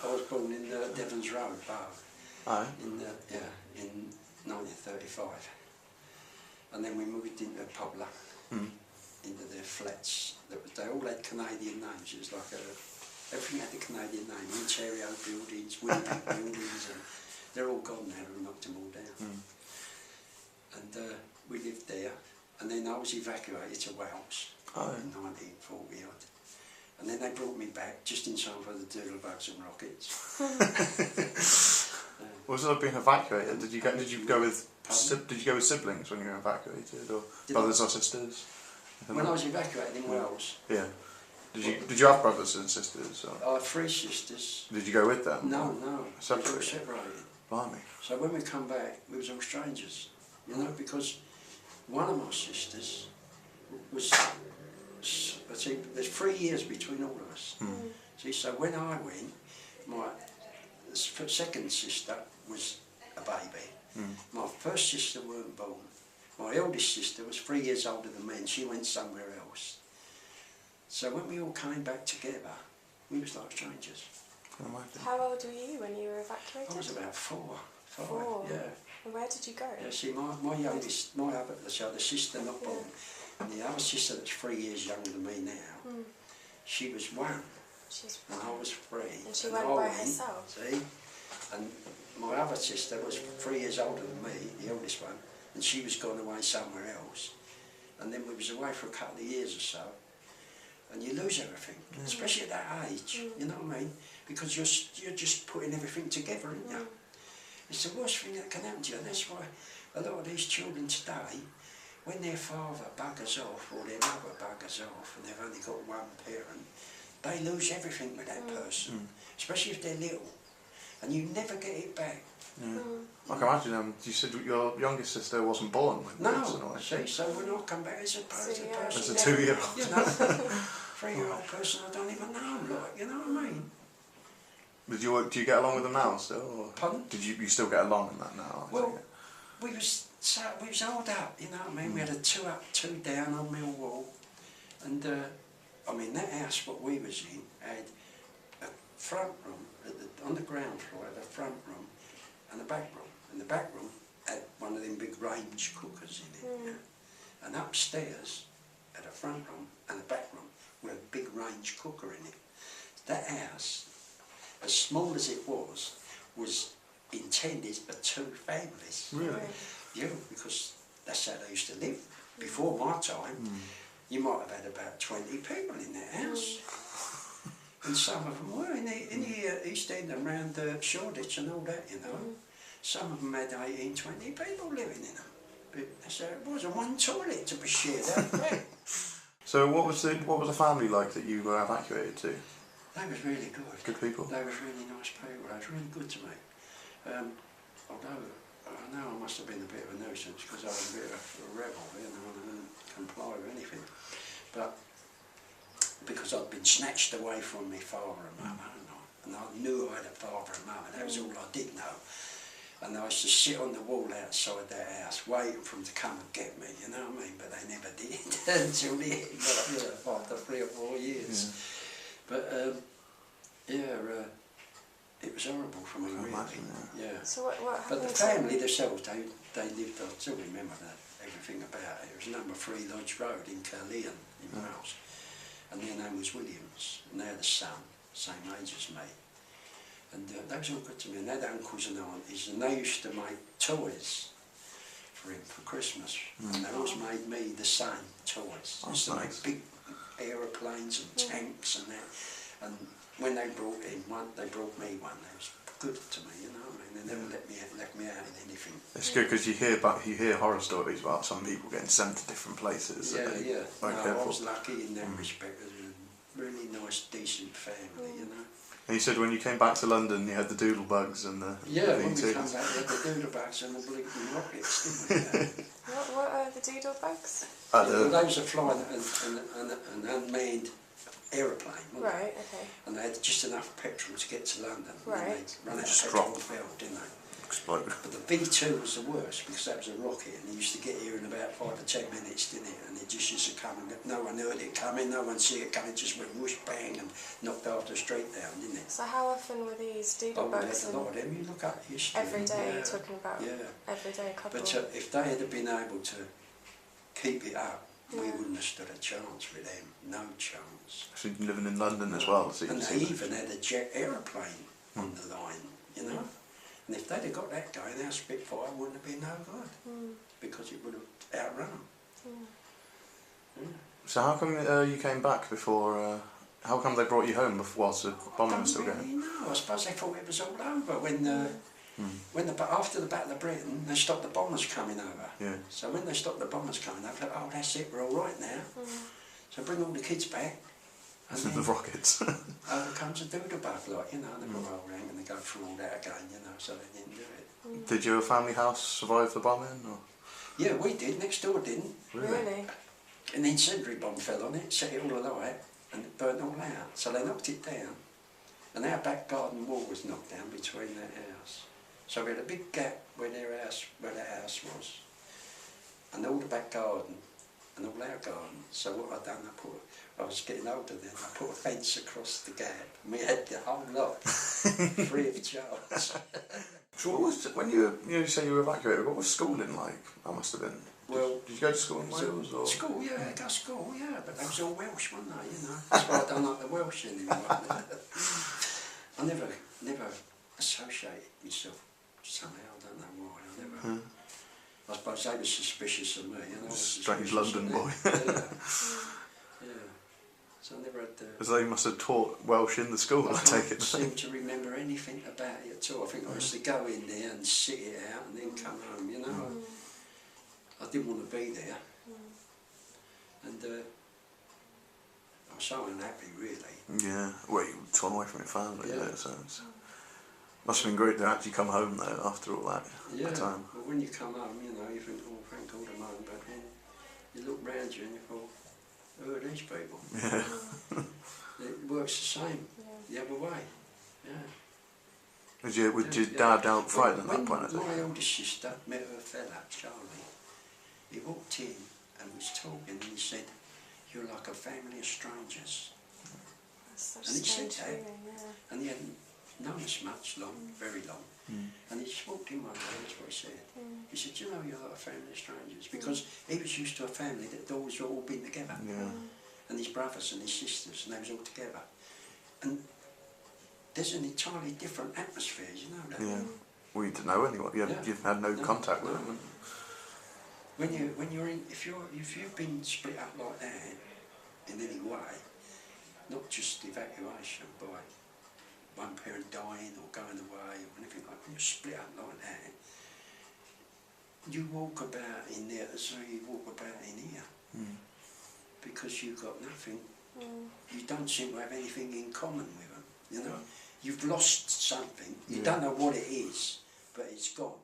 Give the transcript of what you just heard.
I was born in Devon's Road, Bath. Oh. In 1935. And then we moved into Poplar, into their flats. They all had Canadian names. It was like everything had a Canadian name. Ontario buildings, Winnipeg buildings, and they're all gone now. We knocked them all down. And we lived there. And then I was evacuated to Wales in 1940 odd. And then they brought me back just in time for the Doodlebugs and Rockets. What was it like being evacuated? Did you go with siblings when you were evacuated, or brothers or sisters? When I was evacuated in Wales. Yeah. Did you have brothers and sisters? Or? I had 3 sisters. Did you go with them? No. Separated. We were separated. Blimey. So when we come back, we was all strangers. You know, because one of my sisters was. See, there's 3 years between all of us. See, so when I went, my second sister was a baby. My first sister weren't born. My eldest sister was 3 years older than me, and she went somewhere else. So when we all came back together, we was like strangers. How old were you when you were evacuated? I was about 4. 4? Yeah. And where did you go? Yeah, see, my youngest, my other sister not born, and the other sister that's 3 years younger than me now, she was 1, and I was 3. And she went by herself? See? And my other sister was 3 years older than me, the oldest one, and she was gone away somewhere else. And then we was away for a couple of years or so, and you lose everything, especially at that age, you know what I mean? Because you're just putting everything together, aren't you? It's the worst thing that can happen to you, and that's why a lot of these children today, when their father buggers off or their mother buggers off and they've only got one parent, they lose everything with that person, especially if they're little, and you never get it back. I can imagine, you said your youngest sister wasn't born when No, see, so when I come back as a person, as a 2-year-old. You know, 3-year-old person I don't even know, like, you know what I mean? Do you get along with them now still? Or Pardon? You still get along in that now? Well, we was old up, you know what I mean? We had a 2 up, 2 down on Millwall, and I mean that house what we was in had a front room on the ground floor, had a front room and a back room, and the back room had one of them big range cookers in it, yeah? And upstairs had a front room and a back room with a big range cooker in it. That house, as small as it was intended for 2 families. Really? Yeah, because that's how they used to live. Before my time, you might have had about 20 people in that house. And some of them were in the East End and around Shoreditch and all that, you know. Some of them had 18, 20 people living in them. But that's how it was, and 1 toilet to be shared out. So what was the family like that you were evacuated to? They was really good. Good people? They was really nice people. They was really good to me. Although I know I must have been a bit of a nuisance because I was a bit of a rebel, you know, and I didn't comply with anything. But because I'd been snatched away from my father and mother, and I knew I had a father and mother, that was all I did know. And I used to sit on the wall outside that house waiting for them to come and get me, you know what I mean? But they never did until the end, after 3 or 4 years. Yeah. But it was horrible for me, really. Yeah. So what happened? But the family themselves, they lived, I still remember everything about it. It was number 3 Lodge Road in Caerleon in Wales. And their name was Williams, and they had a son, same age as me. And they was all good to me, and they had uncles and aunties, and they used to make toys for him for Christmas. And they always made me the same toys. They used to make big aeroplanes and tanks and that. And when they brought in one, they brought me one. They was good to me, you know what I mean? They never left me out in anything. It's good because you hear horror stories about some people getting sent to different places. Yeah. Like I was lucky in that respect. It was a really nice, decent family, you know. And you said when you came back to London, you had the Doodlebugs and the when we come back, we had the Doodlebugs and the blinking rockets, didn't we? What are the Doodlebugs? They was a flying an unmanned aeroplane, right? Okay. And they had just enough petrol to get to London. Right. And they'd run out of petrol on the field, didn't they? explode. But the B2 was the worst because that was a rocket and it used to get here in about 5 or 10 minutes, didn't it? And it just used to come and no one heard it coming, no one see it coming, just went whoosh bang and knocked half the street down, didn't it? So how often were these doodle We had bugs? a lot of them. You look up history. Every day yeah. you're talking about? Yeah. Every day a couple? But if they had been able to keep it up, we Yeah. wouldn't have stood a chance with them. No chance. So you're living in London as well, so you And can they see even had a jet aeroplane on the line, you know. And if they'd have got that going, our Spitfire wouldn't have been no good because it would have outrun them. Yeah. So how come you came back before? How come they brought you home before whilst the bombing was still going? No, I suppose they thought it was all over when after the Battle of Britain they stopped the bombers coming over. Yeah. So when they stopped the bombers coming over, they thought, oh, that's it, we're all right now. So bring all the kids back. And The then, rockets. there comes a doodle bug, like, you know, and they put roll around and they go through all that again, you know, so they didn't do it. Did your family house survive the bombing? Or? Yeah, we did, next door didn't. Really? An incendiary bomb fell on it, set it all alight, and it burnt all out. So they knocked it down, and our back garden wall was knocked down between their house. So we had a big gap where their house was, and all the back garden, and all our garden. So what I'd done, I was getting older then, I put a fence across the gap, and we had the whole lot, free of charge. So what was, when you say you were evacuated, what was schooling like? That must have been. Well, did you go to school in Wales? Or? School, yeah, I go to school, yeah, but they was all Welsh, weren't they, you know? That's why I don't like the Welsh anymore. I never associated myself somehow, I don't know why, I never... I suppose they were suspicious of me, you know. Strange London boy. Yeah. So I never had the... Because they must have taught Welsh in the school, I take it. I seem to remember anything about it at all. I think I used to go in there and sit it out and then come home, you know. I didn't want to be there. And I was so unhappy, really. Yeah, well, you were torn away from your family, Yeah. So it's, must have been great to actually come home though after all that time. But when you come home, you know, you think, oh, thank God I'm home, but then you look round you and you thought, who are these people? Yeah. It works the same, the other way, yeah. Was your dad out fighting at that point, I think? My eldest sister met her fella, Charlie, he walked in and was talking and he said, you're like a family of strangers. That's such And he a said strange that, feeling, yeah. and he hadn't known us much, very long. And he just walked in one day, that's what he said. He said, you know, you're like a family of strangers, because he was used to a family that had always all been together. Yeah. And his brothers and his sisters, and they was all together. And there's an entirely different atmosphere, you know that? Yeah. Well, you didn't know anyone. You've had no contact with them. When you're in, if you've been split up like that in any way, not just evacuation by one parent dying or going away or anything like that, when you're split up like that, you walk about in there as though you walk about in here. Because you've got nothing, you don't seem to have anything in common with them, you know. You've lost something, you don't know what it is, but it's gone.